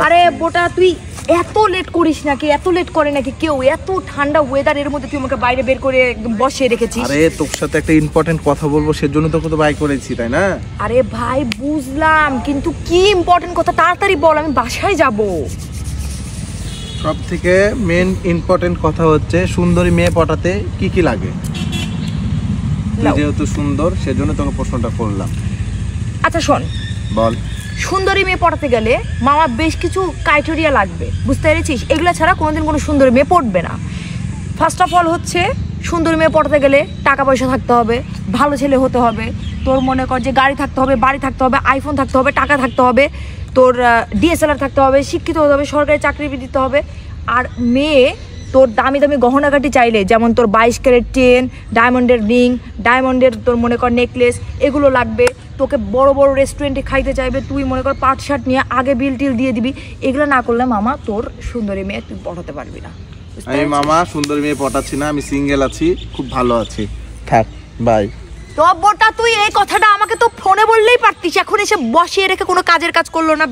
আরে বোটা তুই এত লেট করিস নাকি? এত লেট করে নাকি কেউ? এত ঠান্ডা ওয়েদারের মধ্যে তুই আমাকে বাইরে বের করে একদম বসিয়ে রেখেছিস। আরে তোর সাথে একটা ইম্পর্টেন্ট কথা বলবো, সেজন্য তোকে তো বাই করেছি, তাই না? আরে ভাই বুঝলাম, কিন্তু কি ইম্পর্টেন্ট কথা তাড়াতাড়ি বল, আমি বাসায় যাব। সব থেকে মেন ইম্পর্টেন্ট কথা হচ্ছে সুন্দরী মেয়ে পটাতে কি কি লাগে। তুই যেহেতু সুন্দর সেজন্য তোকে প্রশ্নটা করলাম। আচ্ছা শোন, বল। সুন্দরী মেয়ে পটাতে গেলে মামা বেশ কিছু ক্রাইটেরিয়া লাগবে, বুঝতে পেরেছিস? এগুলো ছাড়া কোনোদিন কোনো সুন্দরী মেয়ে পড়বে না। ফার্স্ট অফ অল হচ্ছে সুন্দরী মেয়ে পটাতে গেলে টাকা পয়সা থাকতে হবে, ভালো ছেলে হতে হবে, তোর মনে কর যে গাড়ি থাকতে হবে, বাড়ি থাকতে হবে, আইফোন থাকতে হবে, টাকা থাকতে হবে, তোর ডিএসএলআর থাকতে হবে, শিক্ষিত হতে হবে, সরকারি চাকরি দিতে হবে। আর মেয়ে তোর দামি দামি গহনাগাটি চাইলে, যেমন তোর 22 ক্যারেট চেন, ডায়মন্ডের রিং, ডায়মন্ডের তোর মনে কর নেকলেস, এগুলো লাগবে। তোকে বড় বড় রেস্টুরেন্টে খাইতে চাইবে, তুই মনে কর পাট শার্ট নিয়ে আগে বিল টিল দিয়ে দিবি। এগুলো না করলে মামা তোর সুন্দরী মেয়ে তুই পটাতে পারবি না। আমি মামা সুন্দরী মেয়ে পটাচ্ছি না, আমি সিঙ্গেল আছি, খুব ভালো আছি, থাক, বাই। তো বোটা তুই এই কথাটা আমাকে তো ফোনে বললেই পারতিস, এখন এসে বসিয়ে রেখে কোনো কাজের কাজ করলো না।